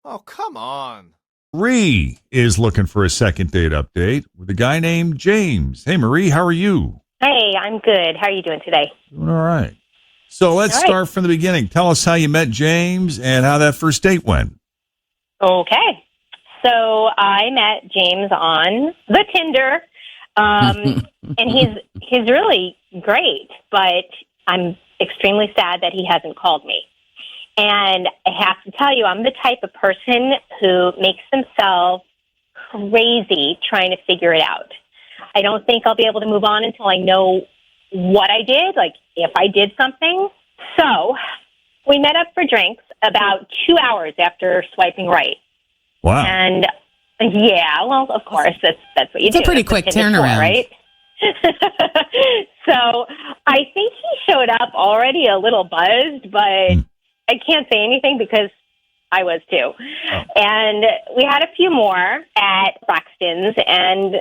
Oh, come on. Marie is looking for a second date update with a guy named James. Hey, Marie, how are you? Hey, I'm good. How are you doing today? Doing all right. So let's start from the beginning. Tell us how you met James and how that first date went. Okay. So I met James on the Tinder, and he's really great, but I'm extremely sad that he hasn't called me. And I have to tell you, I'm the type of person who makes themselves crazy trying to figure it out. I don't think I'll be able to move on until I know what I did, like if I did something. So we met up for drinks about 2 hours after swiping right. Wow. And yeah, well, of course, that's what you do. It's a pretty quick turnaround, right? So I think he showed up already a little buzzed, but I can't say anything because I was too. Oh. And we had a few more at Braxton's, and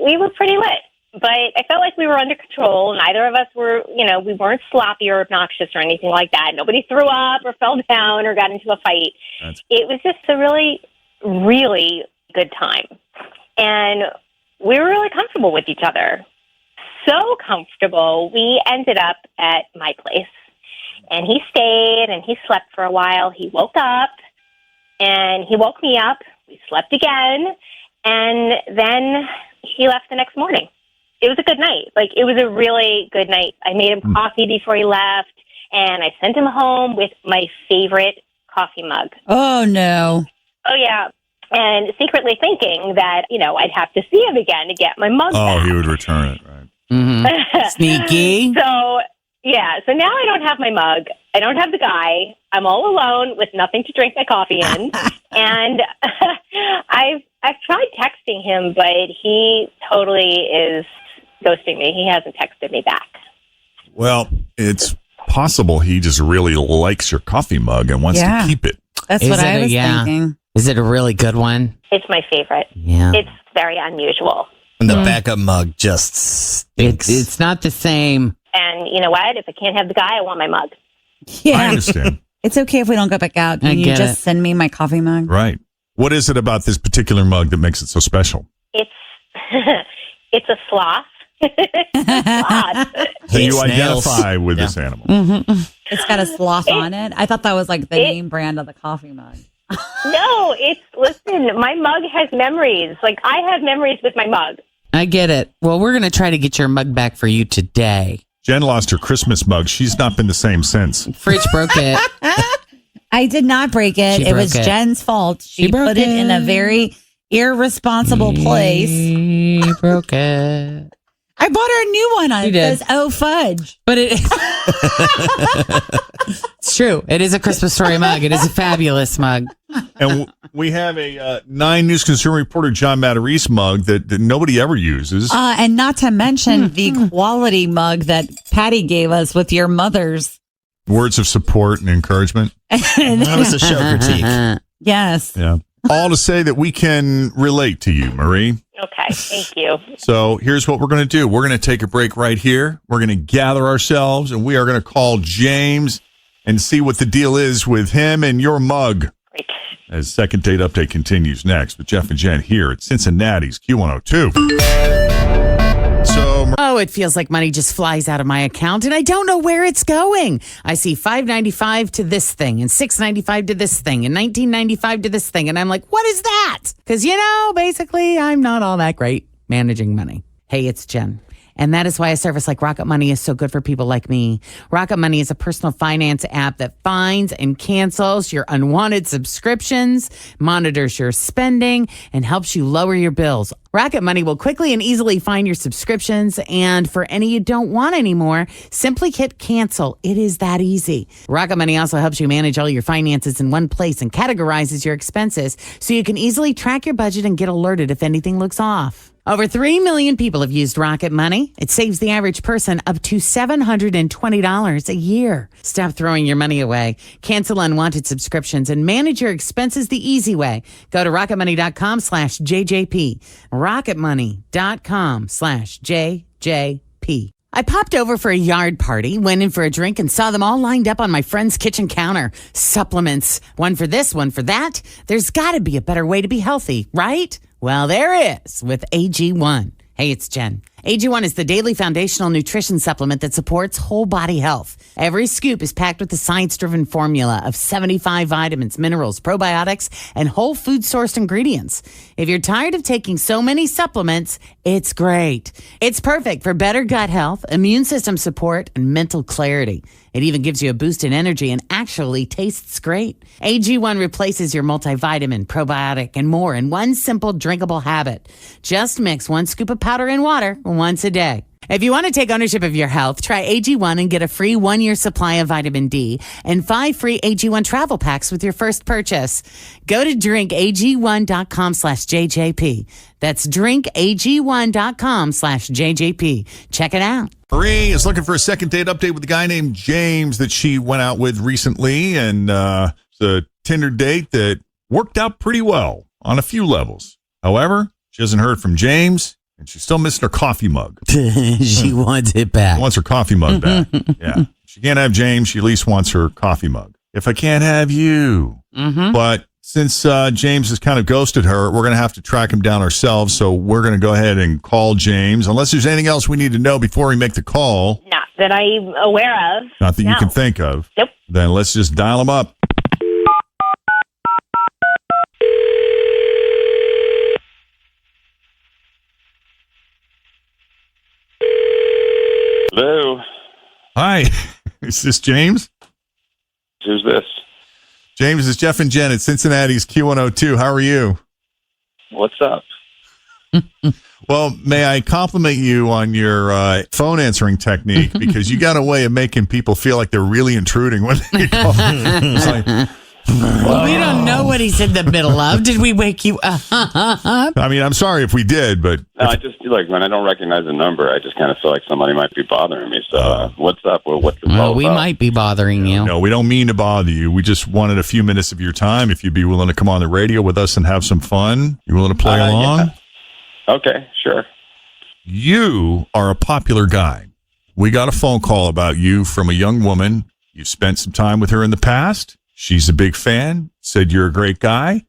we were pretty lit. But I felt like we were under control. Neither of us were, we weren't sloppy or obnoxious or anything like that. Nobody threw up or fell down or got into a fight. It was just a really, really good time. And we were really comfortable with each other. So comfortable, we ended up at my place. And he stayed and he slept for a while. He woke up and he woke me up. We slept again. And then he left the next morning. It was a good night. It was a really good night. I made him coffee before he left, and I sent him home with my favorite coffee mug. Oh, no. Oh, yeah. And secretly thinking that, I'd have to see him again to get my mug back. Oh, he would return it, right? Mm-hmm. Sneaky. So now I don't have my mug. I don't have the guy. I'm all alone with nothing to drink my coffee in. And I've tried texting him, but he totally is ghosting me. He hasn't texted me back. Well, it's possible he just really likes your coffee mug and wants to keep it. That's what I was thinking. Is it a really good one? It's my favorite. Yeah. It's very unusual. And the backup mug just stinks. It's not the same. And you know what? If I can't have the guy, I want my mug. Yeah. I understand. It's okay if we don't go back out. Can you just send me my coffee mug? Right. What is it about this particular mug that makes it so special? It's a sloth. So you identify with this animal. Mm-hmm. It's got a sloth on it. I thought that was like the name brand of the coffee mug. No, listen, my mug has memories. I have memories with my mug. I get it. Well, we're going to try to get your mug back for you today. Jen lost her Christmas mug. She's not been the same since. Fridge broke it. I did not break it. It was Jen's fault. She put it in a very irresponsible place. She broke it. I bought her a new one. It says, "Oh, fudge." But it's true. It is a Christmas Story mug. It is a fabulous mug. And we have a 9 News consumer reporter John Matarese mug that nobody ever uses. And not to mention the quality mug that Patty gave us with your mother's words of support and encouragement. That was a show critique. Yes. Yeah. All to say that we can relate to you, Marie. Okay, thank you. So here's what we're going to do. We're going to take a break right here. We're going to gather ourselves, and we are going to call James and see what the deal is with him and your mug. Great. As Second Date Update continues next with Jeff and Jen here at Cincinnati's Q102. Oh, it feels like money just flies out of my account, and I don't know where it's going. I see $5.95 to this thing, and $6.95 to this thing, and $19.95 to this thing, and I'm like, what is that? Because, basically, I'm not all that great managing money. Hey, it's Jen. And that is why a service like Rocket Money is so good for people like me. Rocket Money is a personal finance app that finds and cancels your unwanted subscriptions, monitors your spending, and helps you lower your bills. Rocket Money will quickly and easily find your subscriptions, and for any you don't want anymore, simply hit cancel. It is that easy. Rocket Money also helps you manage all your finances in one place and categorizes your expenses so you can easily track your budget and get alerted if anything looks off. Over 3 million people have used Rocket Money. It saves the average person up to $720 a year. Stop throwing your money away. Cancel unwanted subscriptions and manage your expenses the easy way. Go to rocketmoney.com/JJP. rocketmoney.com/JJP. I popped over for a yard party, went in for a drink, and saw them all lined up on my friend's kitchen counter. Supplements. One for this, one for that. There's got to be a better way to be healthy, right? Well, there is with AG1. Hey, it's Jen. AG1 is the daily foundational nutrition supplement that supports whole body health. Every scoop is packed with the science-driven formula of 75 vitamins, minerals, probiotics, and whole food sourced ingredients. If you're tired of taking so many supplements, it's great. It's perfect for better gut health, immune system support, and mental clarity. It even gives you a boost in energy and actually tastes great. AG1 replaces your multivitamin, probiotic, and more in one simple drinkable habit. Just mix 1 scoop of powder in water once a day. If you want to take ownership of your health, try AG1 and get a free 1-year supply of vitamin D and 5 free AG1 travel packs with your first purchase. Go to drinkag1.com/JJP. That's drinkag1.com/JJP. Check it out. Marie is looking for a second date update with a guy named James that she went out with recently, and it's a Tinder date that worked out pretty well on a few levels. However, she hasn't heard from James, and she's still missing her coffee mug. She wants it back. She wants her coffee mug back. Yeah. She can't have James. She at least wants her coffee mug. If I can't have you. Mm-hmm. But since James has kind of ghosted her, we're going to have to track him down ourselves. So we're going to go ahead and call James. Unless there's anything else we need to know before we make the call. Not that I'm aware of. Not that you can think of. Nope. Then let's just dial him up. Hello. Hi. Is this James? Who's this? James, is Jeff and Jen at Cincinnati's Q102. How are you? What's up? Well, may I compliment you on your phone answering technique, because you got a way of making people feel like they're really intruding when they call. It's like, Well, we don't know what he's in the middle of. Did we wake you up? I mean, I'm sorry if we did, but No, I just like when I don't recognize the number, I just kind of feel like somebody might be bothering me. So, what's up? Well, what's the Well, we might be bothering you. no, we don't mean to bother you. We just wanted a few minutes of your time. If you'd be willing to come on the radio with us and have some fun, you willing to play along? Yeah. Okay, sure. You are a popular guy. We got a phone call about you from a young woman. You spent some time with her in the past. She's a big fan, said you're a great guy,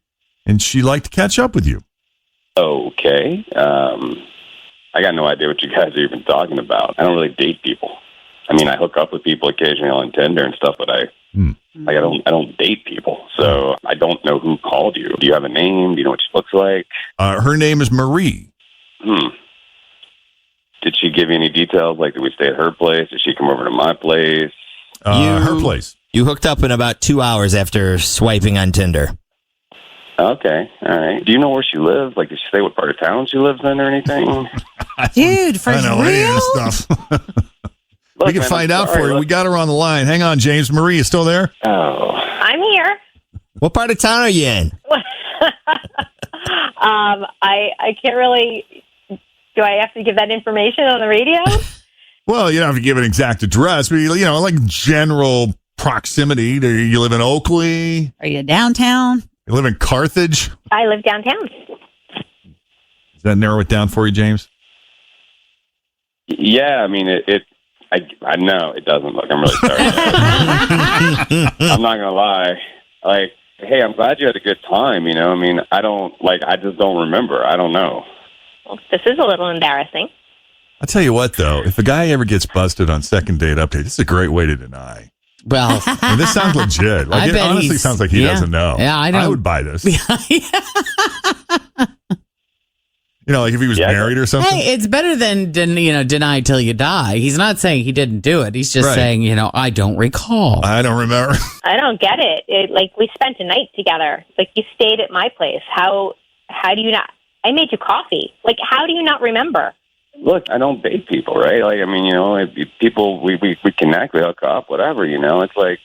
and she'd like to catch up with you. Okay. I got no idea what you guys are even talking about. I don't really date people. I mean, I hook up with people occasionally on Tinder and stuff, but I don't date people. So I don't know who called you. Do you have a name? Do you know what she looks like? Her name is Marie. Did she give you any details? Like, did we stay at her place? Did she come over to my place? Her place. You hooked up in about 2 hours after swiping on Tinder. Okay, all right. Do you know where she lives? Like, did she say what part of town she lives in or anything? Dude, for I don't know any of real? this stuff. Look, We can man, find I'm out sorry. for you. We got her on the line. Hang on, James. Marie, you still there? Oh, I'm here. What part of town are you in? I can't really. Do I have to give that information on the radio? Well, you don't have to give an exact address, but, you know, like general proximity. Do you live in Oakley? Are you downtown? You live in Carthage? I live downtown. Does that narrow it down for you, James? yeah. I mean, I know it doesn't. Look, I'm really sorry. I'm not gonna lie. Like, hey, I'm glad you had a good time. You know, I mean, I just don't remember. I don't know. Well, this is a little embarrassing. I'll tell you what, though. If a guy ever gets busted on second date update, this is a great way to deny. Well, And this sounds legit. Like, I it bet honestly he's- sounds like he yeah. doesn't know. Yeah, I don't- would buy this. You know, like if he was Yeah. married or something. Hey, it's better than deny till you die. He's not saying he didn't do it. He's just Right. saying, I don't recall. I don't remember. I don't get it. Like, we spent a night together. Like, you stayed at my place. How do you not? I made you coffee. Like, how do you not remember? Look, I don't date people, right? Like, I mean, you know, if people we connect, we hook up, whatever. You know, it's like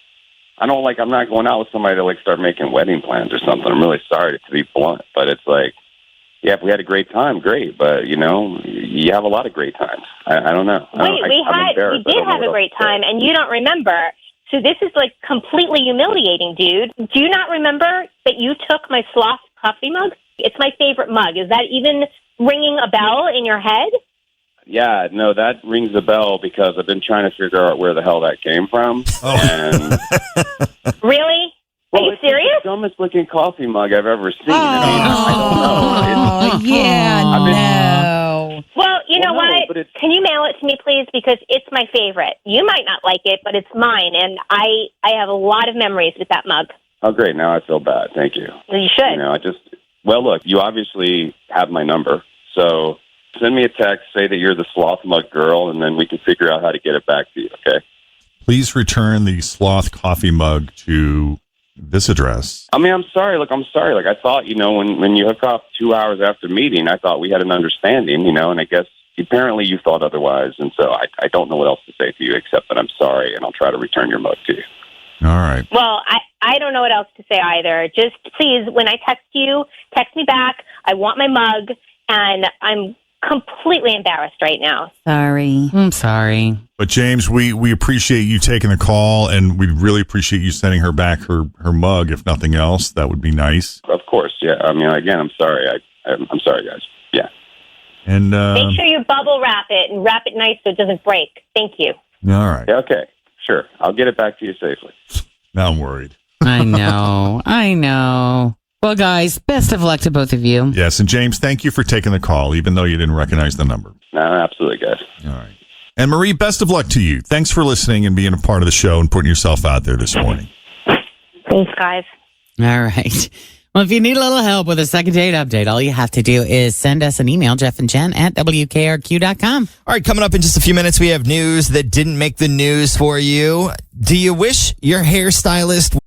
I'm not going out with somebody to like start making wedding plans or something. I'm really sorry to be blunt, but it's like, yeah, if we had a great time, great. But you know, you have a lot of great times. I don't know. Wait, we did have a great time, and you don't remember. So this is like completely humiliating, dude. Do you not remember that you took my sloth coffee mug? It's my favorite mug. Is that even ringing a bell in your head? Yeah, no, that rings a bell because I've been trying to figure out where the hell that came from. Oh. And Really? Are you it's serious? the dumbest looking coffee mug I've ever seen. Oh, yeah, no. Well, you know what? But it's, Can you mail it to me, please? Because it's my favorite. You might not like it, but it's mine, and I have a lot of memories with that mug. oh, great. Now I feel bad. Thank you. Well, you should. You know, well, look, you obviously have my number. So send me a text, say that you're the sloth mug girl, and then we can figure out how to get it back to you, okay? Please return the sloth coffee mug to this address. I mean, I'm sorry. Look, I'm sorry. Like, I thought, when you hook up 2 hours after meeting, I thought we had an understanding, and I guess apparently you thought otherwise. And so I don't know what else to say to you except that I'm sorry, and I'll try to return your mug to you. All right. Well, I don't know what else to say either. Just please, when I text you, text me back. I want my mug, and I'm completely embarrassed right now. Sorry. I'm sorry. But James, we appreciate you taking the call, and we really appreciate you sending her back her mug, if nothing else. That would be nice. Of course, yeah. I mean, again, I'm sorry. I'm sorry, guys. Yeah. And Make sure you bubble wrap it and wrap it nice so it doesn't break. Thank you. all right. Yeah, okay. Sure. I'll get it back to you safely. Now I'm worried. I know. Well, guys, best of luck to both of you. Yes, and James, thank you for taking the call, even though you didn't recognize the number. No, absolutely, guys. All right. And Marie, best of luck to you. Thanks for listening and being a part of the show and putting yourself out there this morning. Thanks, guys. All right. Well, if you need a little help with a second date update, all you have to do is send us an email, Jeff and Jen at WKRQ.com. All right, coming up in just a few minutes, we have news that didn't make the news for you. Do you wish your hairstylist